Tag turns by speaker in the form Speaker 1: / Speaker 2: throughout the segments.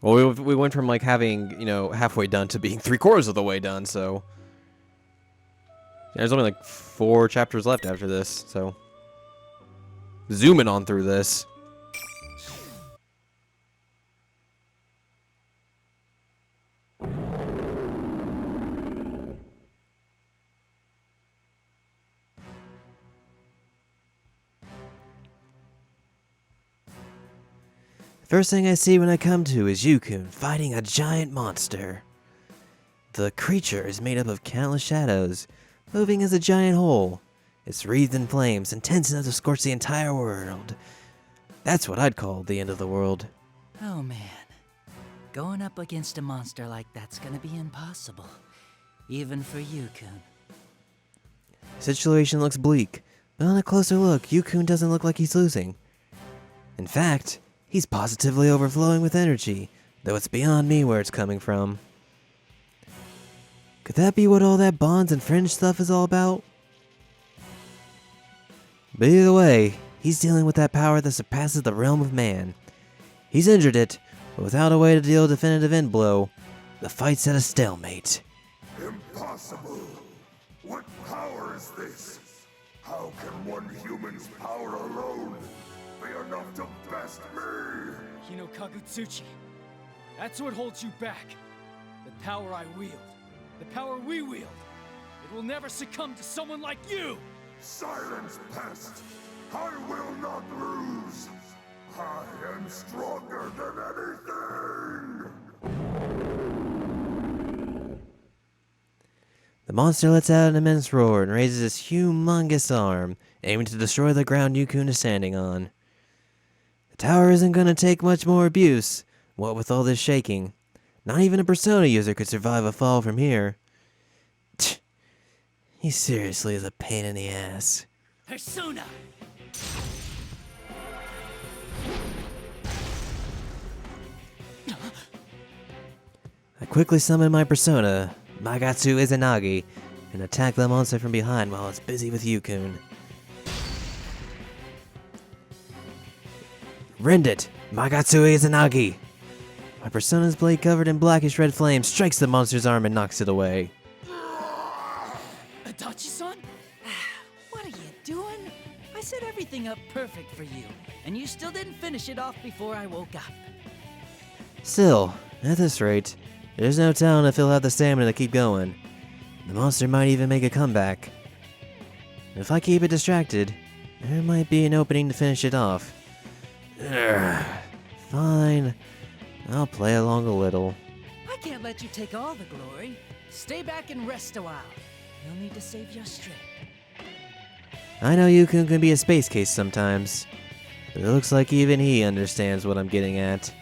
Speaker 1: Well, we went from like having, you know, halfway done to being 3/4 of the way done, so there's only like 4 chapters left after this, so zooming on through this. First thing I see when I come to is Yukun fighting a giant monster. The creature is made up of countless shadows, moving as a giant whole. It's wreathed in flames, intense enough to scorch the entire world. That's what I'd call the end of the world.
Speaker 2: Oh man. Going up against a monster like that's gonna be impossible. Even for Yukun.
Speaker 1: Situation looks bleak, but on a closer look, Yukun doesn't look like he's losing. In fact, he's positively overflowing with energy, though it's beyond me where it's coming from. Could that be what all that bonds and fringe stuff is all about? But either way, he's dealing with that power that surpasses the realm of man. He's injured it, but without a way to deal a definitive end blow, the fight's at a stalemate.
Speaker 3: Impossible! What power is this? How can one human's power alone be enough to best me?
Speaker 4: You know, Kagutsuchi, that's what holds you back. The power I wield. The power we wield. It will never succumb to someone like you!
Speaker 3: Silence, pest! I will not lose! I am stronger than anything!
Speaker 1: The monster lets out an immense roar and raises his humongous arm, aiming to destroy the ground Yukun is standing on. The tower isn't gonna take much more abuse, what with all this shaking. Not even a Persona user could survive a fall from here. Tch, he seriously is a pain in the ass.
Speaker 2: Persona!
Speaker 1: I quickly summon my Persona, Magatsu Izanagi, and attack the monster from behind while it's busy with Yukun. Rend it, Magatsu Izanagi! My Persona's blade covered in blackish red flame strikes the monster's arm and knocks it away.
Speaker 2: Adachi-san? What are you doing? I set everything up perfect for you, and you still didn't finish it off before I woke up.
Speaker 1: Still, at this rate, there's no telling if he'll have the stamina to keep going. The monster might even make a comeback. If I keep it distracted, there might be an opening to finish it off. Ugh, fine. I'll play along a little.
Speaker 2: I can't let you take all the glory. Stay back and rest a while. You'll need to save your strength.
Speaker 1: I know Yukun can be a space case sometimes, but it looks like even he understands what I'm getting at.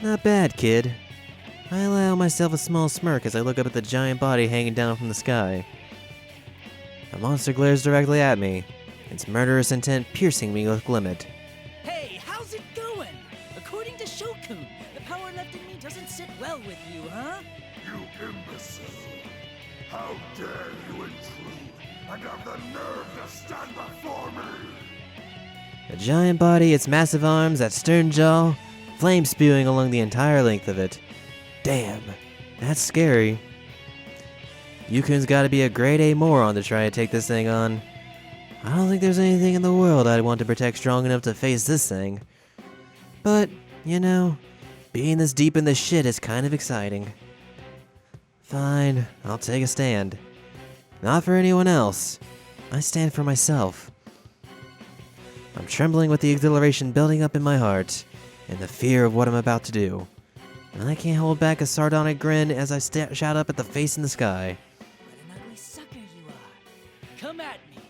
Speaker 1: Not bad, kid. I allow myself a small smirk as I look up at the giant body hanging down from the sky. The monster glares directly at me, its murderous intent piercing me with limit.
Speaker 2: Hey, how's it going? According to Shokun, the power left in me doesn't sit well with you, huh?
Speaker 3: You imbecile! How dare you intrude and have the nerve to stand before me!
Speaker 1: The giant body, its massive arms, that stern jaw, flame spewing along the entire length of it. Damn, that's scary. Yukun's gotta be a grade A moron to try to take this thing on. I don't think there's anything in the world I'd want to protect strong enough to face this thing. But, you know, being this deep in the shit is kind of exciting. Fine, I'll take a stand. Not for anyone else. I stand for myself. I'm trembling with the exhilaration building up in my heart, and the fear of what I'm about to do. And I can't hold back a sardonic grin as I shout up at the face in the sky.
Speaker 2: What an ugly sucker you are. Come at me.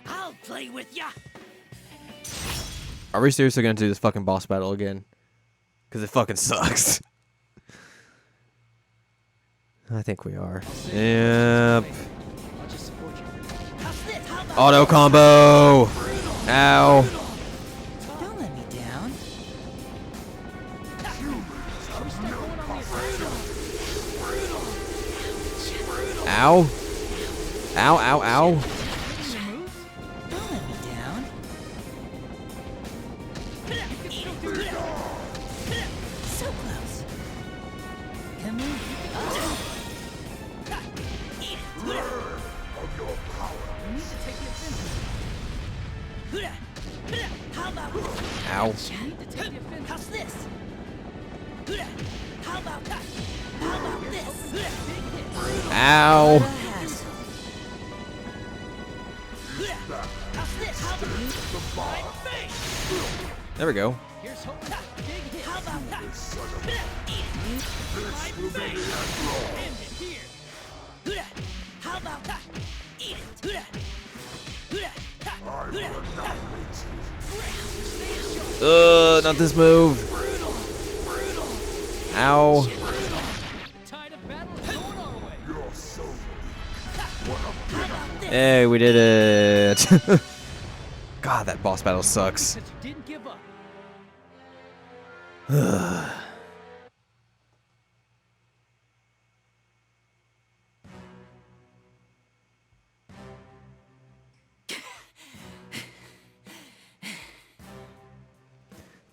Speaker 2: I'll play with ya.
Speaker 1: Are we seriously gonna do this fucking boss battle again? Because it fucking sucks. I think we are. Yep. Auto combo! Ow!
Speaker 2: Don't let me down.
Speaker 1: Ow! Ow, ow, ow!
Speaker 2: Don't let me down. So close. to me.
Speaker 3: Of your power.
Speaker 2: You need to take the offensive. How about this?
Speaker 1: Ow.
Speaker 2: You need to take the offensive. How's this? How about that? How about this? Big hit.
Speaker 1: Ow.
Speaker 2: How's this? How about
Speaker 1: There we go.
Speaker 2: Here's hope. Big hit. How about that?
Speaker 3: This will be the end.
Speaker 2: End it here. How about that? Eat it.
Speaker 3: I will annihilate you.
Speaker 1: Not this move. Ow.
Speaker 4: Tide of battle is going our way.
Speaker 3: You're so weak.
Speaker 1: Hey, we did it. God, that boss battle sucks.
Speaker 4: Because you didn't give up.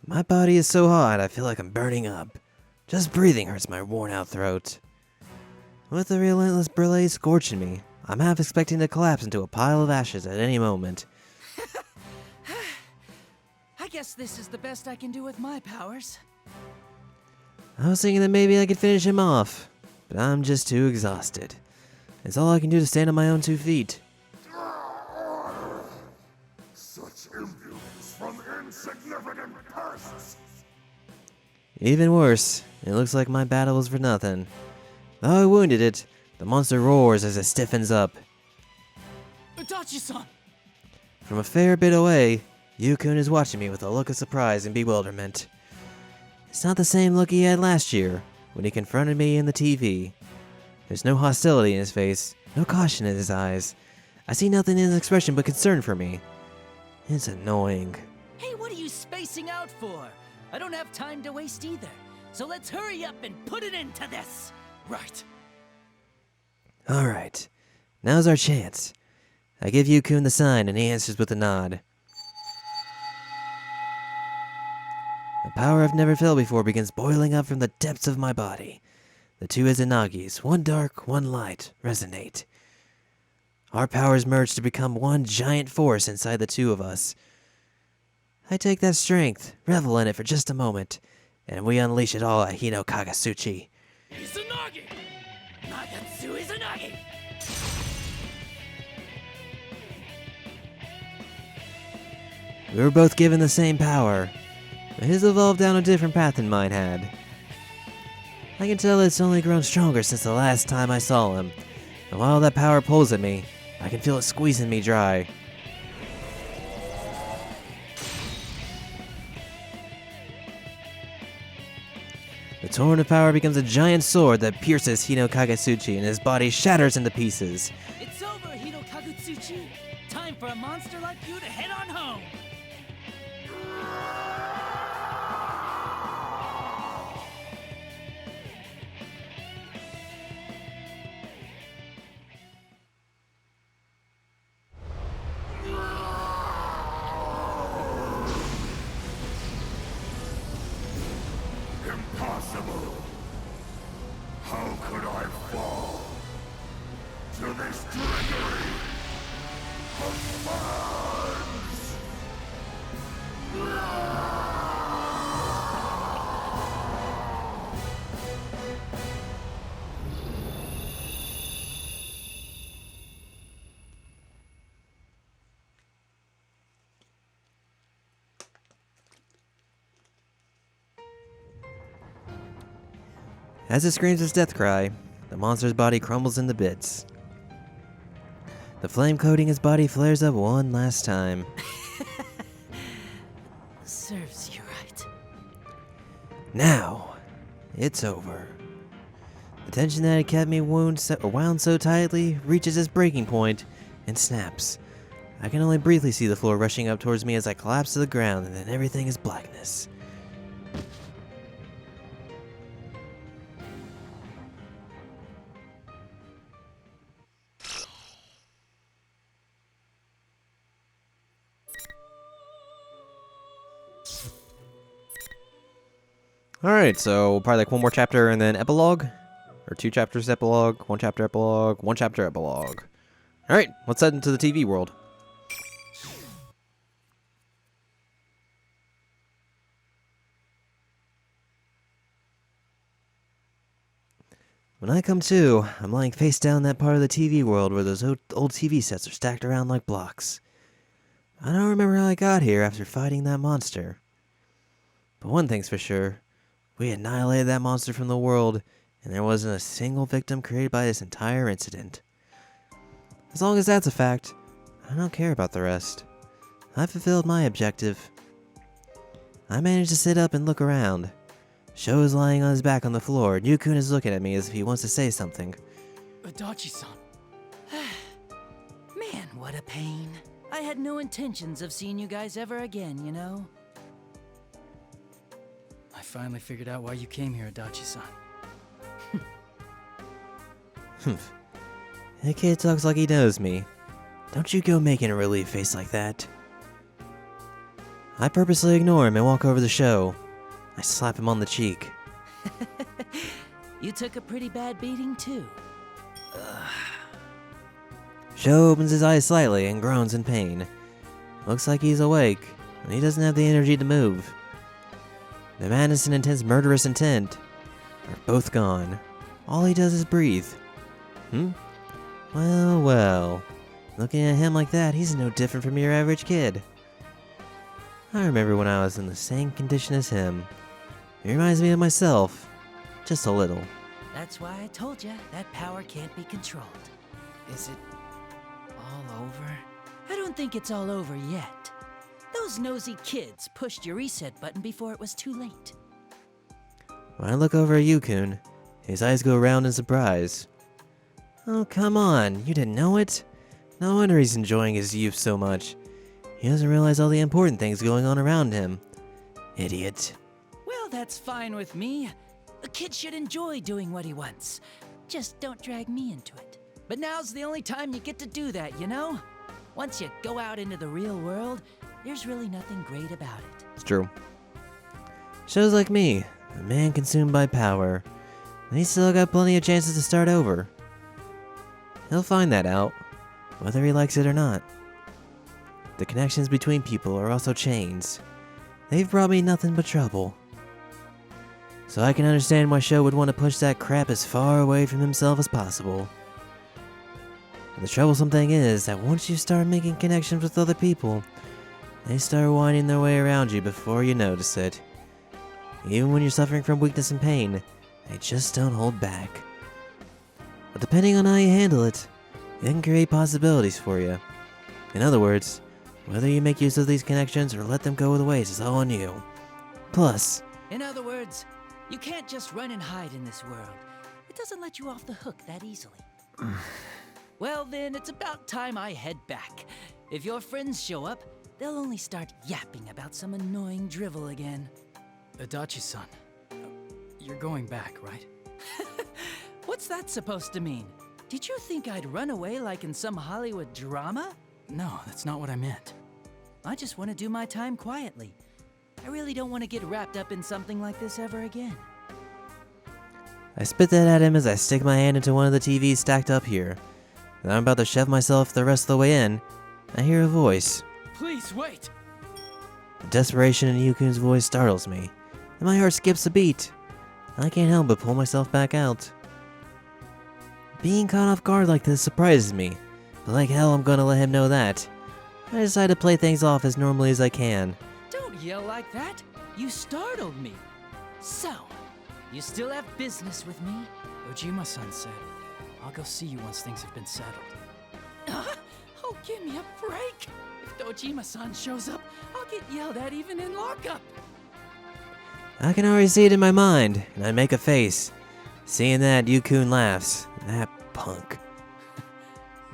Speaker 1: My body is so hot, I feel like I'm burning up. Just breathing hurts my worn out throat. With the relentless blaze scorching me, I'm half expecting to collapse into a pile of ashes at any moment.
Speaker 2: I guess this is the best I can do with my powers.
Speaker 1: I was thinking that maybe I could finish him off, but I'm just too exhausted. It's all I can do to stand on my own 2 feet.
Speaker 3: Such impudence from insignificant pests.
Speaker 1: Even worse, it looks like my battle was for nothing. Though I wounded it, the monster roars as it stiffens up.
Speaker 2: Itachi-san!
Speaker 1: From a fair bit away, Yukun is watching me with a look of surprise and bewilderment. It's not the same look he had last year, when he confronted me in the TV. There's no hostility in his face, no caution in his eyes. I see nothing in his expression but concern for me. It's annoying.
Speaker 2: Hey, what are you spacing out for? I don't have time to waste either. So let's hurry up and put it into this.
Speaker 4: Right.
Speaker 1: Alright, now's our chance. I give Yukun the sign and he answers with a nod. The power I've never felt before begins boiling up from the depths of my body. The 2 Izanagis, one dark, one light, resonate. Our powers merge to become one giant force inside the 2 of us. I take that strength, revel in it for just a moment, and we unleash it all at Hino Kagasuchi.
Speaker 4: Izanagi!
Speaker 2: Nagatsu Izanagi!
Speaker 1: We were both given the same power, but his evolved down a different path than mine had. I can tell it's only grown stronger since the last time I saw him, and while that power pulls at me, I can feel it squeezing me dry. The torrent of power becomes a giant sword that pierces Hino Kagasuchi and his body shatters into pieces.
Speaker 2: It's over, Hino Kagutsuchi. Time for a monster like you to head on home.
Speaker 3: Impossible. How could I fall to this trickery of fans?
Speaker 1: As it screams its death cry, the monster's body crumbles into bits. The flame coating his body flares up one last time.
Speaker 2: Serves you right.
Speaker 1: Now, it's over. The tension that had kept me wound wound so tightly reaches its breaking point and snaps. I can only briefly see the floor rushing up towards me as I collapse to the ground, and then everything is blackness. Alright, so probably like one more chapter and then epilogue. Or 2 chapters epilogue, 1 chapter epilogue, 1 chapter epilogue. Alright, let's head into the TV world. When I come to, I'm lying face down in that part of the TV world where those old TV sets are stacked around like blocks. I don't remember how I got here after fighting that monster. But one thing's for sure, we annihilated that monster from the world, and there wasn't a single victim created by this entire incident. As long as that's a fact, I don't care about the rest. I fulfilled my objective. I managed to sit up and look around. Sho is lying on his back on the floor, and Yukun is looking at me as if he wants to say something.
Speaker 4: Adachi-san.
Speaker 2: Man, what a pain. I had no intentions of seeing you guys ever again, you know?
Speaker 4: I finally figured out why you came here, Adachi-san.
Speaker 1: That kid talks like he knows me. Don't you go making a relief face like that. I purposely ignore him and walk over the Sho. I slap him on the cheek.
Speaker 2: You took a pretty bad beating, too.
Speaker 1: Sho opens his eyes slightly and groans in pain. Looks like he's awake, and he doesn't have the energy to move. The madness and intense murderous intent are both gone. All he does is breathe. Well, well. Looking at him like that, he's no different from your average kid. I remember when I was in the same condition as him. He reminds me of myself. Just a little.
Speaker 2: That's why I told you that power can't be controlled.
Speaker 4: Is it all over?
Speaker 2: I don't think it's all over yet. Those nosy kids pushed your reset button before it was too late.
Speaker 1: When I look over at Yukun, his eyes go round in surprise. Oh, come on, you didn't know it? No wonder he's enjoying his youth so much. He doesn't realize all the important things going on around him. Idiot.
Speaker 2: Well, that's fine with me. A kid should enjoy doing what he wants. Just don't drag me into it. But now's the only time you get to do that, you know? Once you go out into the real world, there's really nothing great about it.
Speaker 1: It's true. Shows like me, a man consumed by power, and he's still got plenty of chances to start over. He'll find that out, whether he likes it or not. The connections between people are also chains. They've brought me nothing but trouble. So I can understand why Sho would want to push that crap as far away from himself as possible. The troublesome thing is that once you start making connections with other people, they start winding their way around you before you notice it. Even when you're suffering from weakness and pain, they just don't hold back. But depending on how you handle it, it can create possibilities for you. In other words, whether you make use of these connections or let them go to waste is all on you. Plus,
Speaker 2: In other words, you can't just run and hide in this world. It doesn't let you off the hook that easily. Well then, it's about time I head back. If your friends show up, they'll only start yapping about some annoying drivel again.
Speaker 4: Adachi-san, you're going back, right?
Speaker 2: What's that supposed to mean? Did you think I'd run away like in some Hollywood drama?
Speaker 4: No, that's not what I meant.
Speaker 2: I just want to do my time quietly. I really don't want to get wrapped up in something like this ever again.
Speaker 1: I spit that at him as I stick my hand into one of the TVs stacked up here. And I'm about to shove myself the rest of the way in. I hear a voice.
Speaker 4: Please, wait!
Speaker 1: The desperation in Yukun's voice startles me, and my heart skips a beat. I can't help but pull myself back out. Being caught off guard like this surprises me, but like hell I'm gonna let him know that. I decide to play things off as normally as I can.
Speaker 2: Don't yell like that. You startled me. So, you still have business with me?
Speaker 4: Ojima-san said, I'll go see you once things have been settled.
Speaker 2: Oh, give me a break. If Dojima-san shows up, I'll get yelled at even in lockup.
Speaker 1: I can already see it in my mind, and I make a face. Seeing that, Yukun laughs. That punk.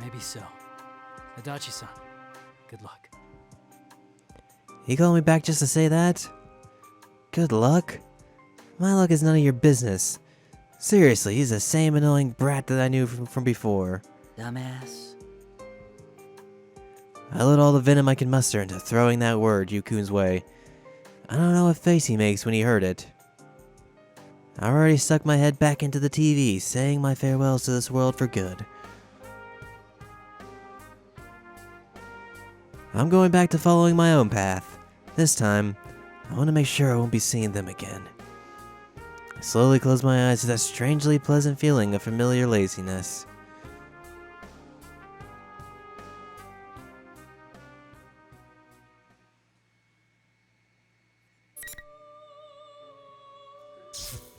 Speaker 4: Maybe so. Adachi-san, good luck.
Speaker 1: He called me back just to say that? Good luck? My luck is none of your business. Seriously, he's the same annoying brat that I knew from before.
Speaker 2: Dumbass.
Speaker 1: I load all the venom I can muster into throwing that word Yukun's way. I don't know what face he makes when he heard it. I already stuck my head back into the TV, saying my farewells to this world for good. I'm going back to following my own path. This time, I want to make sure I won't be seeing them again. I slowly close my eyes to that strangely pleasant feeling of familiar laziness.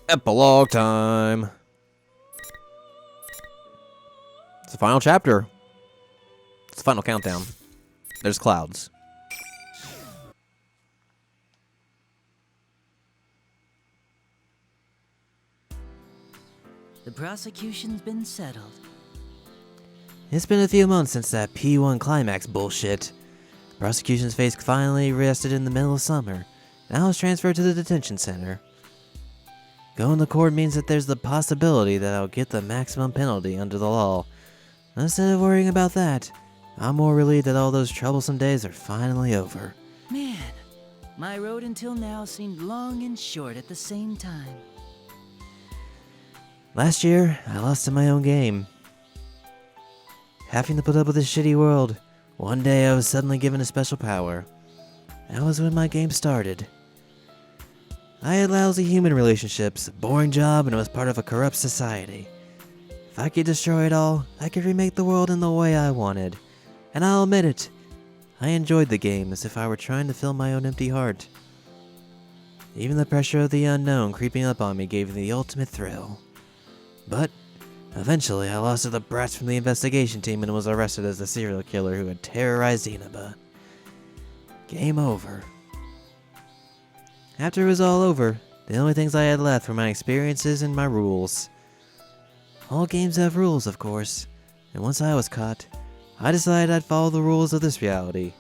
Speaker 1: Epilogue time. It's the final chapter. It's the final countdown. There's clouds.
Speaker 2: The prosecution's been settled.
Speaker 1: It's been a few months since that P1 climax bullshit. The prosecution's face finally rested in the middle of summer, and I was transferred to the detention center. Going to court means that there's the possibility that I'll get the maximum penalty under the law. Instead of worrying about that, I'm more relieved that all those troublesome days are finally over.
Speaker 2: Man, my road until now seemed long and short at the same time.
Speaker 1: Last year, I lost in my own game. Having to put up with this shitty world, one day I was suddenly given a special power. That was when my game started. I had lousy human relationships, a boring job, and was part of a corrupt society. If I could destroy it all, I could remake the world in the way I wanted. And I'll admit it, I enjoyed the game as if I were trying to fill my own empty heart. Even the pressure of the unknown creeping up on me gave me the ultimate thrill. But eventually I lost to the brats from the investigation team and was arrested as the serial killer who had terrorized Inaba. Game over. After it was all over, the only things I had left were my experiences and my rules. All games have rules, of course, and once I was caught, I decided I'd follow the rules of this reality,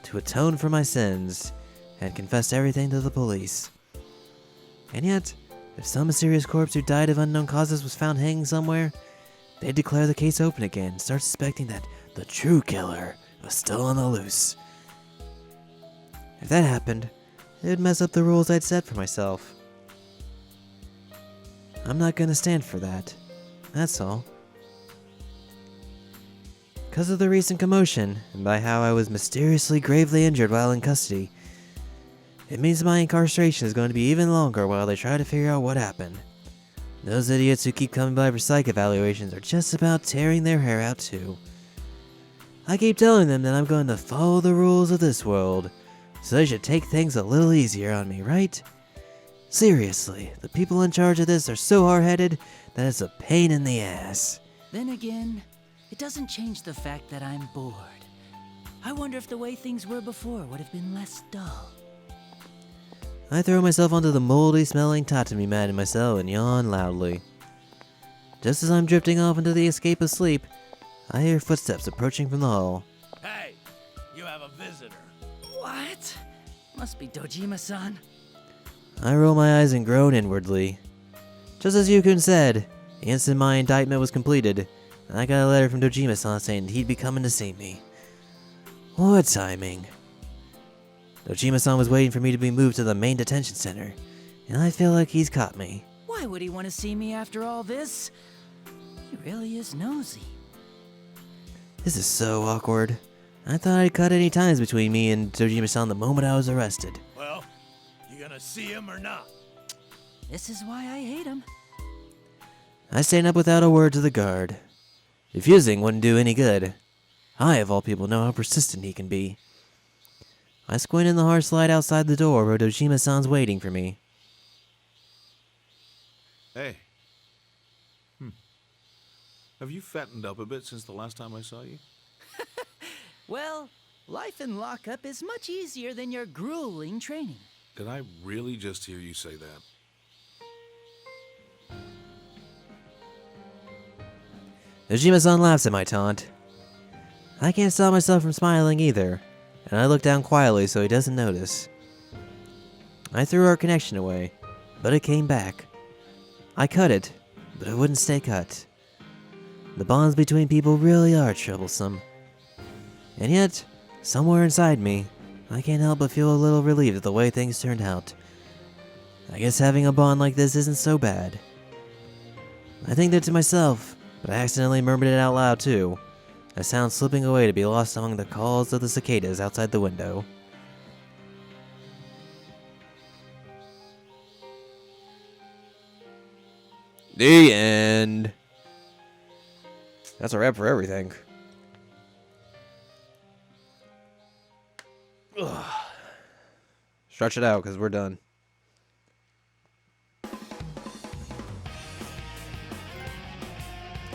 Speaker 1: to atone for my sins, and confess everything to the police. And yet, if some mysterious corpse who died of unknown causes was found hanging somewhere, they'd declare the case open again and start suspecting that the true killer was still on the loose. If that happened, it'd mess up the rules I'd set for myself. I'm not gonna stand for that. That's all. Because of the recent commotion, and by how I was mysteriously gravely injured while in custody, it means my incarceration is going to be even longer while they try to figure out what happened. Those idiots who keep coming by for psych evaluations are just about tearing their hair out too. I keep telling them that I'm going to follow the rules of this world, so they should take things a little easier on me, right? Seriously, the people in charge of this are so hard-headed that it's a pain in the ass.
Speaker 2: Then again, it doesn't change the fact that I'm bored. I wonder if the way things were before would have been less dull.
Speaker 1: I throw myself onto the moldy-smelling tatami mat in my cell and yawn loudly. Just as I'm drifting off into the escape of sleep, I hear footsteps approaching from the hall.
Speaker 5: Hey, you have a visitor.
Speaker 2: What? Must be Dojima-san.
Speaker 1: I roll my eyes and groan inwardly. Just as Yukun said, the instant my indictment was completed, I got a letter from Dojima-san saying he'd be coming to see me. What timing. Dojima-san was waiting for me to be moved to the main detention center, and I feel like he's caught me.
Speaker 2: Why would he want to see me after all this? He really is nosy.
Speaker 1: This is so awkward. I thought I'd cut any ties between me and Dojima-san the moment I was arrested.
Speaker 5: Well, you gonna see him or not?
Speaker 2: This is why I hate him.
Speaker 1: I stand up without a word to the guard. Refusing wouldn't do any good. I, of all people, know how persistent he can be. I squint in the harsh light outside the door where Dojima-san's waiting for me.
Speaker 6: Hey. Have you fattened up a bit since the last time I saw you?
Speaker 2: Well, life in lockup is much easier than your grueling training.
Speaker 6: Did I really just hear you say that?
Speaker 1: Dojima-san laughs at my taunt. I can't stop myself from smiling either, and I look down quietly so he doesn't notice. I threw our connection away, but it came back. I cut it, but it wouldn't stay cut. The bonds between people really are troublesome. And yet, somewhere inside me, I can't help but feel a little relieved at the way things turned out. I guess having a bond like this isn't so bad. I think that to myself, but I accidentally murmured it out loud too. A sound slipping away to be lost among the calls of the cicadas outside the window. The end. That's a wrap for everything. Ugh. Stretch it out, because we're done.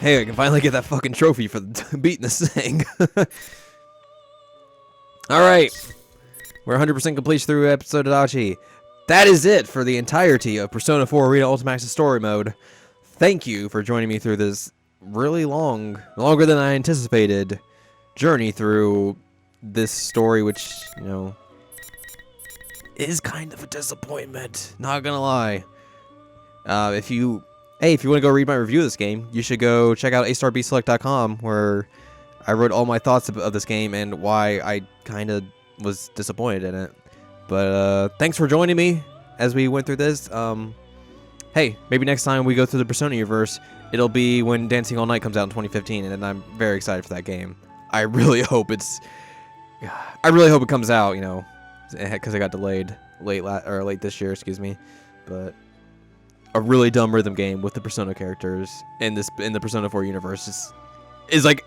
Speaker 1: Hey, I can finally get that fucking trophy for beating this thing. Alright. We're 100% complete through episode Adachi. That is it for the entirety of Persona 4 Arena Ultimax's story mode. Thank you for joining me through this really long, longer than I anticipated, journey through this story, which, you know, is kind of a disappointment. Not gonna lie. If you want to go read my review of this game, you should go check out astarbselect.com, where I wrote all my thoughts of this game and why I kind of was disappointed in it. But thanks for joining me as we went through this. Hey, maybe next time we go through the Persona universe, it'll be when Dancing All Night comes out in 2015, and I'm very excited for that game. I really hope it comes out, you know, because it got delayed late this year, excuse me. But a really dumb rhythm game with the Persona characters in the Persona 4 universe is like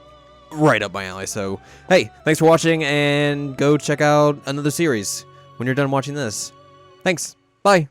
Speaker 1: right up my alley. So hey, thanks for watching, and go check out another series when you're done watching this. Thanks. Bye.